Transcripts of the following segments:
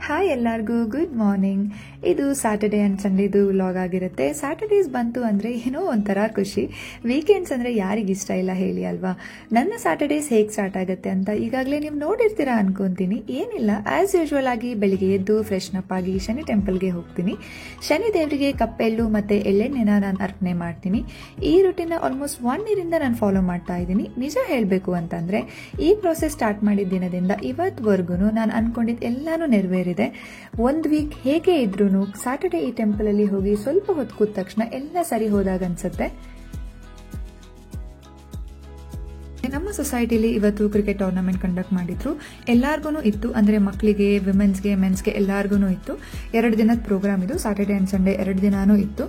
Hi ಎಲ್ಲರಿಗೂ good morning. ಇದು Saturday and ಸಂಡೇದು vlog ಆಗಿರುತ್ತೆ. ಸ್ಯಾಟರ್ಡೇಸ್ ಬಂತು ಅಂದರೆ ಏನೋ ಒಂಥರ ಖುಷಿ. ವೀಕೆಂಡ್ಸ್ ಅಂದರೆ ಯಾರಿಗಿಷ್ಟ ಇಲ್ಲ ಹೇಳಿ ಅಲ್ವಾ. ನನ್ನ ಸ್ಯಾಟರ್ಡೇಸ್ ಹೇಗೆ ಸ್ಟಾರ್ಟ್ ಆಗುತ್ತೆ ಅಂತ ಈಗಾಗಲೇ ನೀವು ನೋಡಿರ್ತೀರಾ ಅನ್ಕೊತೀನಿ. ಏನಿಲ್ಲ, ಆ್ಯಸ್ ಯೂಶ್ವಲ್ ಆಗಿ ಬೆಳಿಗ್ಗೆ ಎದ್ದು ಫ್ರೆಶ್ನಪ್ ಆಗಿ ಶನಿ ಟೆಂಪಲ್ಗೆ ಹೋಗ್ತೀನಿ. ಶನಿ ದೇವರಿಗೆ ಕಪ್ಪೆಳ್ಳು ಮತ್ತು ಎಳ್ಳೆಣ್ಣೆನ ನಾನು ಅರ್ಪಣೆ ಮಾಡ್ತೀನಿ. ಈ ರೂಟೀನ್ನ ಆಲ್ಮೋಸ್ಟ್ 1 ಇಯರಿಂದ ನಾನು ಫಾಲೋ ಮಾಡ್ತಾ ಇದ್ದೀನಿ. ನಿಜ ಹೇಳಬೇಕು ಅಂತಂದರೆ ಈ ಪ್ರೋಸೆಸ್ ಸ್ಟಾರ್ಟ್ ಮಾಡಿದ ದಿನದಿಂದ ಇವತ್ತುವರೆಗೂ ನಾನು ಅಂದ್ಕೊಂಡಿದ್ದು ಎಲ್ಲನೂ ನೆರವೇರಿದೆ. 1 ವೀಕ್ ಹೇಗೆ ಇದ್ರೂ ಸ್ಯಾಟರ್ಡೇ ಈ ಟೆಂಪಲಲ್ಲಿ ಹೋಗಿ ಸ್ವಲ್ಪ ಹೊತ್ತು ಕೂತ ತಕ್ಷಣ ಎಲ್ಲ ಸರಿ ಹೋದಾಗ ಅನ್ಸುತ್ತೆ. ನಮ್ಮ ಸೊಸೈಟಿಲಿ ಇವತ್ತು ಕ್ರಿಕೆಟ್ ಟೂರ್ನಮೆಂಟ್ ಕಂಡಕ್ಟ್ ಮಾಡಿದ್ರು. ಎಲ್ಲಾರ್ಗು ಇತ್ತು, ಅಂದರೆ ಮಕ್ಕಳಿಗೆ, ವಿಮೆನ್ಸ್ಗೆ, ಮೆನ್ಸ್ಗೆ ಎಲ್ಲಾರ್ಗು ಇತ್ತು. 2 ದಿನದ ಪ್ರೋಗ್ರಾಮ್ ಇದು. ಸ್ಯಾಟರ್ಡೇ ಆ್ಯಂಡ್ ಸಂಡೇ 2 ದಿನಾನೂ ಇತ್ತು.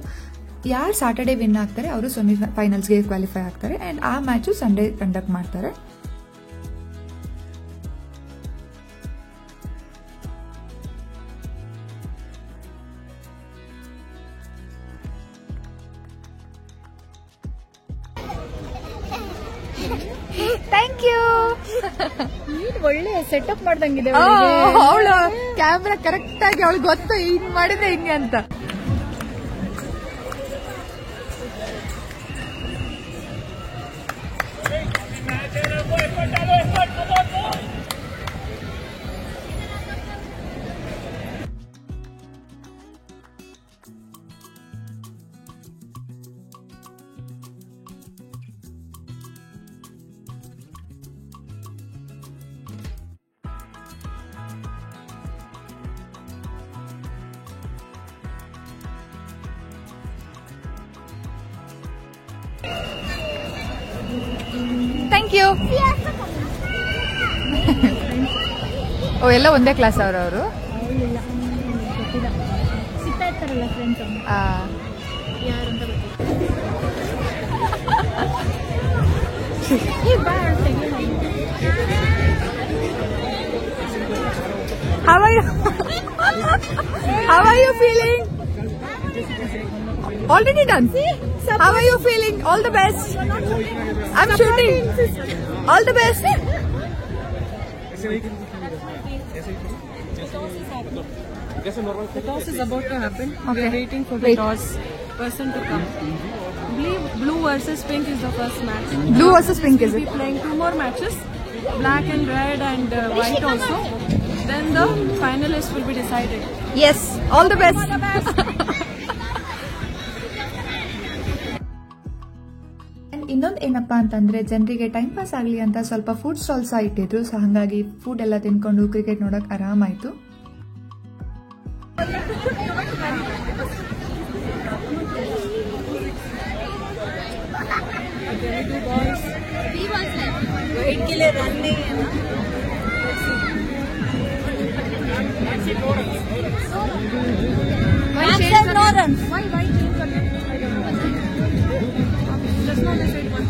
ಯಾರು ಸ್ಯಾಟರ್ಡೇ ವಿನ್ ಆಗ್ತಾರೆ ಅವರು ಸೆಮಿಫೈನಲ್ಸ್ಗೆ ಕ್ವಾಲಿಫೈ ಆಗ್ತಾರೆ ಆ್ಯಂಡ್ ಆ ಮ್ಯಾಚು ಸಂಡೇ ಕಂಡಕ್ಟ್ ಮಾಡ್ತಾರೆ. Thank you. ಒಳ್ಳೆ ಸೆಟಪ್ ಮಾಡ್ದಂಗಿದೆ. ಅವಳು ಕ್ಯಾಮ್ರಾ ಕರೆಕ್ಟ್ ಆಗಿ ಅವಳು ಗೊತ್ತು ಹಿಂಗ್ ಮಾಡಿದ್ರೆ ಹಿಂಗೆ ಅಂತ. Thank you. ಓ, ಎಲ್ಲ ಒಂದೇ ಕ್ಲಾಸ್ ಅವರು ಸಿಗ್ತಾ ಇರ್ತಾರಲ್ಲ ಫ್ರೆಂಡ್ಸ್. ಯಾರಂತ How are you feeling? Already done. How are you feeling? All the best. I'm shooting. All the best. The toss is about to happen. Okay. We are waiting for the toss person to come. Blue versus pink is the first match. Blue versus pink is We'll it? be playing 2 more matches, black and red and white also. Then the finalist will be decided. Yes. All the best. ಇನ್ನೊಂದು ಏನಪ್ಪಾ ಅಂತಂದ್ರೆ, ಜನರಿಗೆ time pass ಆಗಲಿ ಅಂತ ಸ್ವಲ್ಪ food stalls ಇಟ್ಟಿದ್ರು. So ಹಾಗಾಗಿ food ಎಲ್ಲ ತಿನ್ಕೊಂಡು ಕ್ರಿಕೆಟ್ ನೋಡಕ್ ಆರಾಮಾಯ್ತು. Just not decide one.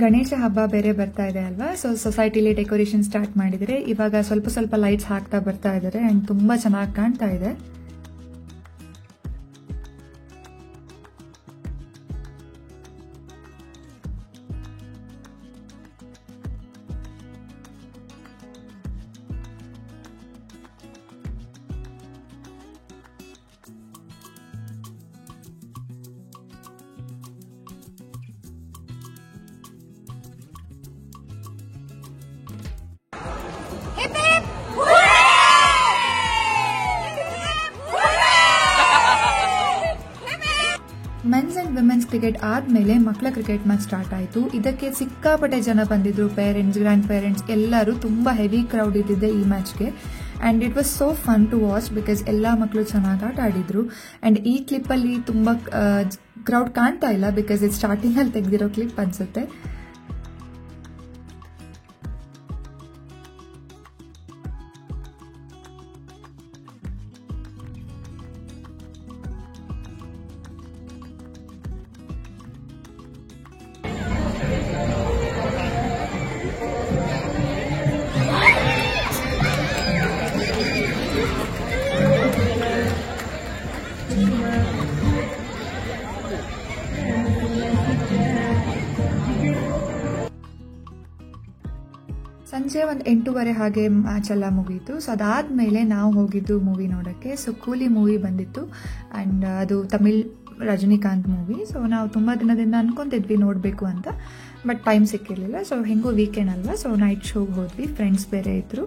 Ganesha ಹಬ್ಬ ಬೇರೆ ಬರ್ತಾ ಇದೆ ಅಲ್ವಾ. ಸೊ ಸೊಸೈಟಿಲಿ ಡೆಕೋರೇಷನ್ ಸ್ಟಾರ್ಟ್ ಮಾಡಿದರೆ ಇವಾಗ ಸ್ವಲ್ಪ ಸ್ವಲ್ಪ ಲೈಟ್ಸ್ ಹಾಕ್ತಾ ಬರ್ತಾ ಇದ್ದಾರೆ ಅಂಡ್ ತುಂಬಾ ಚೆನ್ನಾಗಿ ಕಾಣ್ತಾ ಇದೆ. ಮೆನ್ಸ್ ಅಂಡ್ ವಿಮೆನ್ಸ್ ಕ್ರಿಕೆಟ್ ಆದ್ಮೇಲೆ ಮಕ್ಕಳ ಕ್ರಿಕೆಟ್ ಮ್ಯಾಚ್ ಸ್ಟಾರ್ಟ್ ಆಯಿತು. ಇದಕ್ಕೆ ಸಿಕ್ಕಾಪಟ್ಟೆ ಜನ ಬಂದಿದ್ರು, ಪೇರೆಂಟ್ಸ್, ಗ್ರ್ಯಾಂಡ್ ಪೇರೆಂಟ್ಸ್ ಎಲ್ಲರೂ. ತುಂಬಾ ಹೆವಿ ಕ್ರೌಡ್ ಇದ್ದಿದೆ ಈ ಮ್ಯಾಚ್ಗೆ and it was so fun to watch because ಎಲ್ಲ ಮಕ್ಕಳು ಚೆನ್ನಾಗಿ ಆಟ ಆಡಿದ್ರು. ಅಂಡ್ ಈ ಕ್ಲಿಪ್ಪಲ್ಲಿ ತುಂಬಾ ಕ್ರೌಡ್ ಕಾಣ್ತಾ ಇಲ್ಲ ಬಿಕಾಸ್ ಇದು ಸ್ಟಾರ್ಟಿಂಗ್ ಅಲ್ಲಿ ತೆಗೆದಿರೋ ಕ್ಲಿಪ್ ಅನ್ಸುತ್ತೆ. ಸಂಜೆ ಒಂದು 8:30 ಹಾಗೆ ಮ್ಯಾಚ್ ಎಲ್ಲ ಮುಗೀತು. ಸೊ ಅದಾದಮೇಲೆ ನಾವು ಹೋಗಿದ್ದು ಮೂವಿ ನೋಡೋಕ್ಕೆ. ಸೊ ಕೂಲಿ ಮೂವಿ ಬಂದಿತ್ತು ಆ್ಯಂಡ್ ಅದು ತಮಿಳ್ ರಜನಿಕಾಂತ್ ಮೂವಿ. ಸೊ ನಾವು ತುಂಬ ದಿನದಿಂದ ಅನ್ಕೊತಿದ್ವಿ ನೋಡಬೇಕು ಅಂತ, ಬಟ್ ಟೈಮ್ ಸಿಕ್ಕಿರಲಿಲ್ಲ. ಸೊ ಹೆಂಗೂ ವೀಕೆಂಡ್ ಅಲ್ವಾ, ಸೊ ನೈಟ್ ಶೋಗೆ ಹೋದ್ವಿ. ಫ್ರೆಂಡ್ಸ್ ಬೇರೆ ಇದ್ದರು.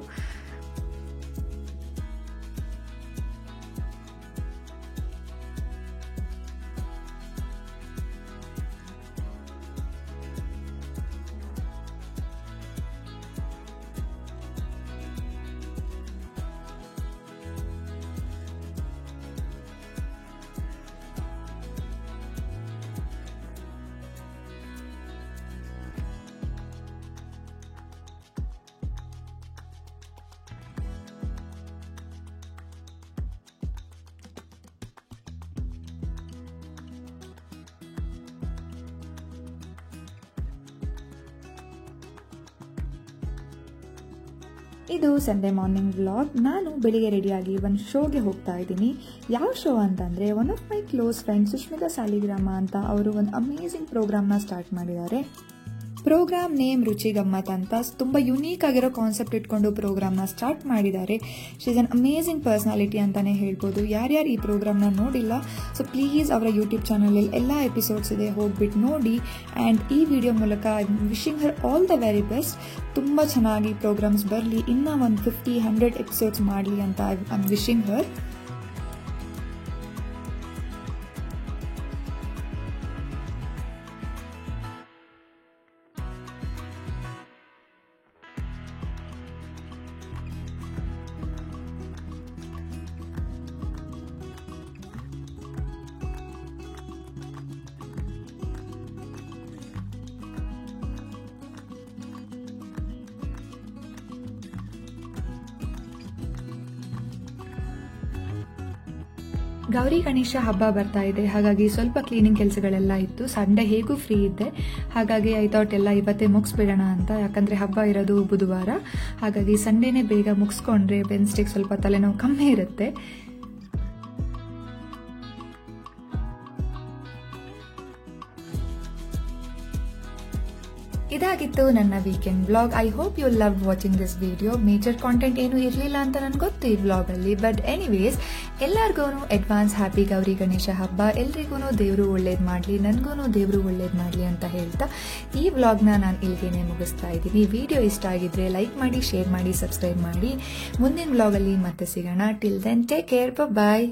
ಇದು ಸಂಡೇ ಮಾರ್ನಿಂಗ್ ವ್ಲಾಗ್. ನಾನು ಬೆಳಿಗ್ಗೆ ರೆಡಿಯಾಗಿ ಒಂದು ಶೋಗೆ ಹೋಗ್ತಾ ಇದ್ದೀನಿ. ಯಾವ ಶೋ ಅಂತಂದರೆ one of my close friends Sushmita Saligrama ಅಂತ ಅವರು ಒಂದು ಅಮೇಝಿಂಗ್ ಪ್ರೋಗ್ರಾಮ್ನ ಸ್ಟಾರ್ಟ್ ಮಾಡಿದ್ದಾರೆ. ಪ್ರೋಗ್ರಾಮ್ ನೇಮ್ ರುಚಿ ಗಮ್ಮತ್ ಅಂತ ತುಂಬ ಯುನೀಕ್ ಆಗಿರೋ ಕಾನ್ಸೆಪ್ಟ್ ಇಟ್ಕೊಂಡು ಪ್ರೋಗ್ರಾಮ್ನ ಸ್ಟಾರ್ಟ್ ಮಾಡಿದ್ದಾರೆ. She is an amazing personality ಅಂತಲೇ ಹೇಳ್ಬೋದು. ಯಾರ್ಯಾರು ಈ ಪ್ರೋಗ್ರಾಮ್ನ ನೋಡಿಲ್ಲ, ಸೊ ಪ್ಲೀಸ್ ಅವರ ಯೂಟ್ಯೂಬ್ ಚಾನಲಲ್ಲಿ ಎಲ್ಲ ಎಪಿಸೋಡ್ಸ್ ಇದೆ, ಹೋಗ್ಬಿಟ್ಟು ನೋಡಿ. ಆ್ಯಂಡ್ ಈ ವಿಡಿಯೋ ಮೂಲಕ wishing Har all the very best. ತುಂಬ ಚೆನ್ನಾಗಿ ಪ್ರೋಗ್ರಾಮ್ಸ್ ಬರಲಿ, ಇನ್ನೂ ಒಂದು 50-100 ಎಪಿಸೋಡ್ಸ್ ಮಾಡಲಿ ಅಂತ ಐ ಆಮ್ ವಿಶಿಂಗ್ ಹರ್. ಗೌರಿ ಗಣೇಶ ಹಬ್ಬ ಬರ್ತಾ ಇದೆ, ಹಾಗಾಗಿ ಸ್ವಲ್ಪ ಕ್ಲೀನಿಂಗ್ ಕೆಲಸಗಳೆಲ್ಲ ಇತ್ತು. ಸಂಡೇ ಹೇಗೂ ಫ್ರೀ ಇದ್ದೆ, ಹಾಗಾಗಿ ಐ ಥಾಟ್ ಎಲ್ಲ ಇವತ್ತೇ ಮುಗಿಸ್ಬಿಡೋಣ ಅಂತ. ಯಾಕಂದರೆ ಹಬ್ಬ ಇರೋದು ಬುಧವಾರ, ಹಾಗಾಗಿ ಸಂಡೇನೇ ಬೇಗ ಮುಗಿಸ್ಕೊಂಡ್ರೆ ವೆನ್ಸ್ಡೇಗೆ ಸ್ವಲ್ಪ ತಲೆನೋವು ಕಮ್ಮಿ ಇರುತ್ತೆ. ಇದಾಗಿತ್ತು ನನ್ನ weekend vlog. I hope you love watching this video. Major content ಏನೂ ಇರಲಿಲ್ಲ ಅಂತ ನನಗೆ ಗೊತ್ತು ಈ ವ್ಲಾಗಲ್ಲಿ, ಬಟ್ ಎನಿವೇಸ್ ಎಲ್ಲರಿಗೂ ಅಡ್ವಾನ್ಸ್ ಹ್ಯಾಪಿ ಗೌರಿ ಗಣೇಶ ಹಬ್ಬ. ಎಲ್ರಿಗೂ ದೇವರು ಒಳ್ಳೇದು ಮಾಡಲಿ, ನನಗೂ ದೇವರು ಒಳ್ಳೇದು ಮಾಡಲಿ ಅಂತ ಹೇಳ್ತಾ ಈ ವ್ಲಾಗ್ನ ನಾನು ಇಲ್ಲಿಗೆ ಮುಗಿಸ್ತಾ ಇದ್ದೀನಿ. ವಿಡಿಯೋ ಇಷ್ಟ ಆಗಿದ್ರೆ ಲೈಕ್ ಮಾಡಿ, ಶೇರ್ ಮಾಡಿ, ಸಬ್ಸ್ಕ್ರೈಬ್ ಮಾಡಿ. ಮುಂದಿನ ವ್ಲಾಗಲ್ಲಿ ಮತ್ತೆ ಸಿಗೋಣ. ಟಿಲ್ ದೆನ್ ಟೇಕ್ ಕೇರ್, ಬಾಯ್.